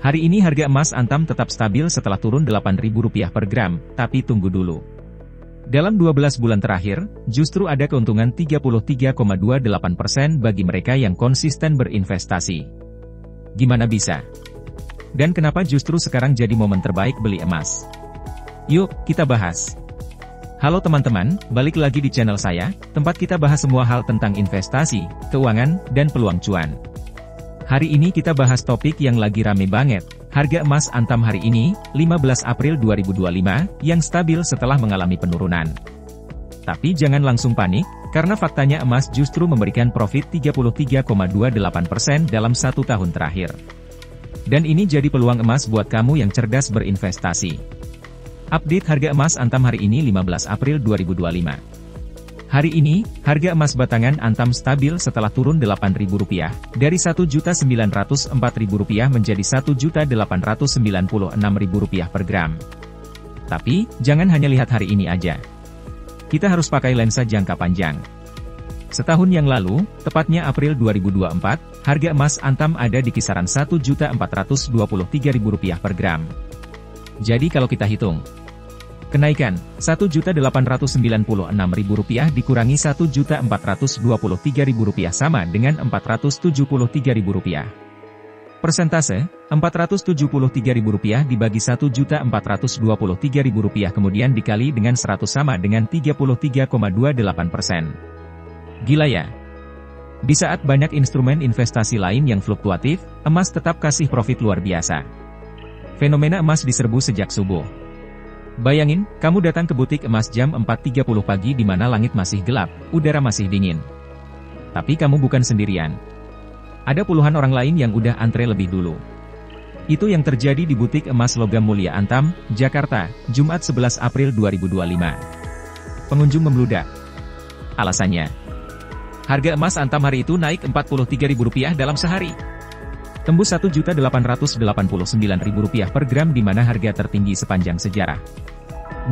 Hari ini harga emas Antam tetap stabil setelah turun Rp8.000 per gram, tapi tunggu dulu. Dalam 12 bulan terakhir, justru ada keuntungan 33,28% bagi mereka yang konsisten berinvestasi. Gimana bisa? Dan kenapa justru sekarang jadi momen terbaik beli emas? Yuk, kita bahas. Halo teman-teman, balik lagi di channel saya, tempat kita bahas semua hal tentang investasi, keuangan, dan peluang cuan. Hari ini kita bahas topik yang lagi rame banget, harga emas Antam hari ini, 15 April 2025, yang stabil setelah mengalami penurunan. Tapi jangan langsung panik, karena faktanya emas justru memberikan profit 33,28% dalam 1 tahun terakhir. Dan ini jadi peluang emas buat kamu yang cerdas berinvestasi. Update harga emas Antam hari ini 15 April 2025. Hari ini, harga emas batangan Antam stabil setelah turun Rp8.000, dari Rp1.904.000 menjadi Rp1.896.000 per gram. Tapi, jangan hanya lihat hari ini aja. Kita harus pakai lensa jangka panjang. Setahun yang lalu, tepatnya April 2024, harga emas Antam ada di kisaran Rp1.423.000 per gram. Jadi kalau kita hitung, kenaikan Rp1.896.000 dikurangi Rp1.423.000 sama dengan Rp473.000. Persentase, Rp473.000 dibagi Rp1.423.000 kemudian dikali dengan 100 sama dengan 33,28%. Gila ya? Di saat banyak instrumen investasi lain yang fluktuatif, emas tetap kasih profit luar biasa. Fenomena emas diserbu sejak subuh. Bayangin, kamu datang ke butik emas jam 4.30 pagi di mana langit masih gelap, udara masih dingin. Tapi kamu bukan sendirian. Ada puluhan orang lain yang udah antre lebih dulu. Itu yang terjadi di butik emas Logam Mulia Antam, Jakarta, Jumat 11 April 2025. Pengunjung membludak. Alasannya, harga emas Antam hari itu naik Rp43.000 dalam sehari. Tembus Rp1.889.000 per gram di mana harga tertinggi sepanjang sejarah.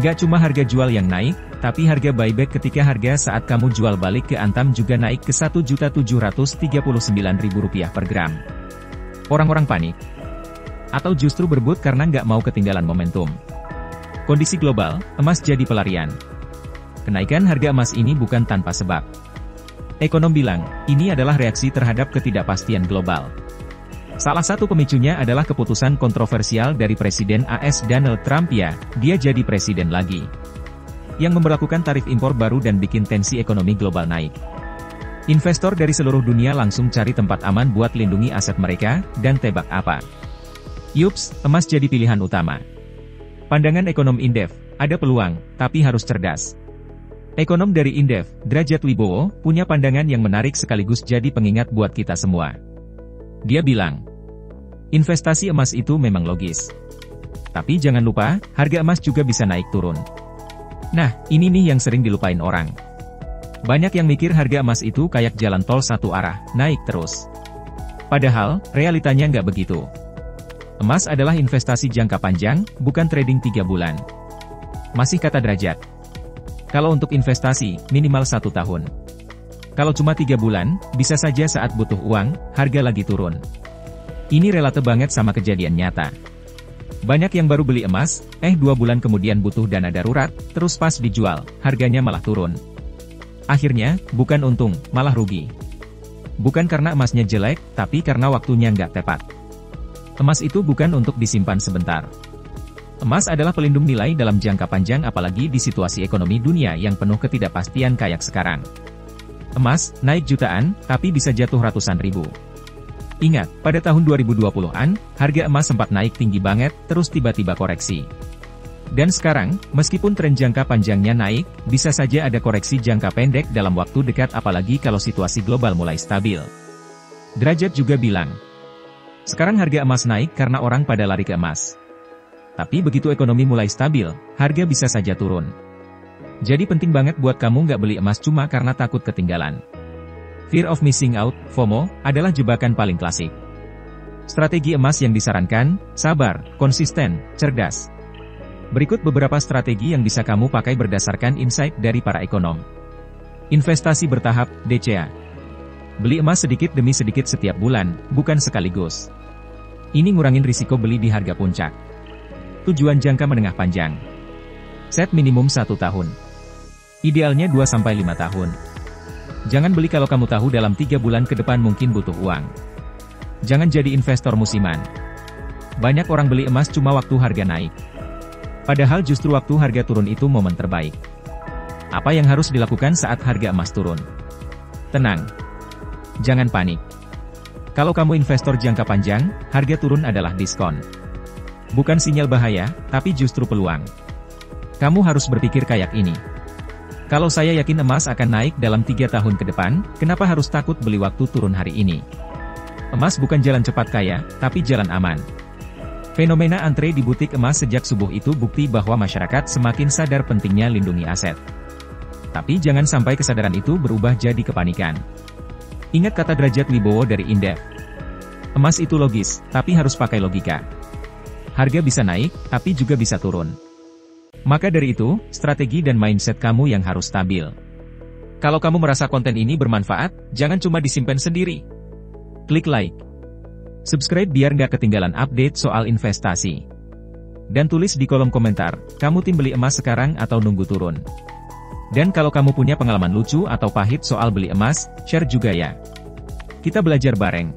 Nggak cuma harga jual yang naik, tapi harga buyback ketika harga saat kamu jual balik ke Antam juga naik ke Rp1.739.000 per gram. Orang-orang panik? Atau justru berebut karena nggak mau ketinggalan momentum? Kondisi global, emas jadi pelarian. Kenaikan harga emas ini bukan tanpa sebab. Ekonom bilang, ini adalah reaksi terhadap ketidakpastian global. Salah satu pemicunya adalah keputusan kontroversial dari Presiden AS Donald Trump dia jadi presiden lagi. Yang memberlakukan tarif impor baru dan bikin tensi ekonomi global naik. Investor dari seluruh dunia langsung cari tempat aman buat lindungi aset mereka, dan tebak apa? Yups, emas jadi pilihan utama. Pandangan ekonom Indef, ada peluang, tapi harus cerdas. Ekonom dari Indef, Derajat Wibowo, punya pandangan yang menarik sekaligus jadi pengingat buat kita semua. Dia bilang, investasi emas itu memang logis. Tapi jangan lupa, harga emas juga bisa naik turun. Nah, ini nih yang sering dilupain orang. Banyak yang mikir harga emas itu kayak jalan tol satu arah, naik terus. Padahal, realitanya nggak begitu. Emas adalah investasi jangka panjang, bukan trading 3 bulan. Masih kata Derajat. Kalau untuk investasi, minimal 1 tahun. Kalau cuma 3 bulan, bisa saja saat butuh uang, harga lagi turun. Ini relate banget sama kejadian nyata. Banyak yang baru beli emas, 2 bulan kemudian butuh dana darurat, terus pas dijual, harganya malah turun. Akhirnya, bukan untung, malah rugi. Bukan karena emasnya jelek, tapi karena waktunya nggak tepat. Emas itu bukan untuk disimpan sebentar. Emas adalah pelindung nilai dalam jangka panjang apalagi di situasi ekonomi dunia yang penuh ketidakpastian kayak sekarang. Emas, naik jutaan, tapi bisa jatuh ratusan ribu. Ingat, pada tahun 2020-an, harga emas sempat naik tinggi banget, terus tiba-tiba koreksi. Dan sekarang, meskipun tren jangka panjangnya naik, bisa saja ada koreksi jangka pendek dalam waktu dekat apalagi kalau situasi global mulai stabil. Derajat juga bilang, sekarang harga emas naik karena orang pada lari ke emas. Tapi begitu ekonomi mulai stabil, harga bisa saja turun. Jadi penting banget buat kamu nggak beli emas cuma karena takut ketinggalan. Fear of missing out, FOMO, adalah jebakan paling klasik. Strategi emas yang disarankan, sabar, konsisten, cerdas. Berikut beberapa strategi yang bisa kamu pakai berdasarkan insight dari para ekonom. Investasi bertahap, DCA. Beli emas sedikit demi sedikit setiap bulan, bukan sekaligus. Ini ngurangin risiko beli di harga puncak. Tujuan jangka menengah panjang. Set minimum 1 tahun. Idealnya 2-5 tahun. Jangan beli kalau kamu tahu dalam 3 bulan ke depan mungkin butuh uang. Jangan jadi investor musiman. Banyak orang beli emas cuma waktu harga naik. Padahal justru waktu harga turun itu momen terbaik. Apa yang harus dilakukan saat harga emas turun? Tenang. Jangan panik. Kalau kamu investor jangka panjang, harga turun adalah diskon. Bukan sinyal bahaya, tapi justru peluang. Kamu harus berpikir kayak ini. Kalau saya yakin emas akan naik dalam 3 tahun ke depan, kenapa harus takut beli waktu turun hari ini? Emas bukan jalan cepat kaya, tapi jalan aman. Fenomena antre di butik emas sejak subuh itu bukti bahwa masyarakat semakin sadar pentingnya lindungi aset. Tapi jangan sampai kesadaran itu berubah jadi kepanikan. Ingat kata Derajat Wibowo dari Indef. Emas itu logis, tapi harus pakai logika. Harga bisa naik, tapi juga bisa turun. Maka dari itu, strategi dan mindset kamu yang harus stabil. Kalau kamu merasa konten ini bermanfaat, jangan cuma disimpan sendiri. Klik like. Subscribe biar nggak ketinggalan update soal investasi. Dan tulis di kolom komentar, kamu tim beli emas sekarang atau nunggu turun? Dan kalau kamu punya pengalaman lucu atau pahit soal beli emas, share juga ya. Kita belajar bareng.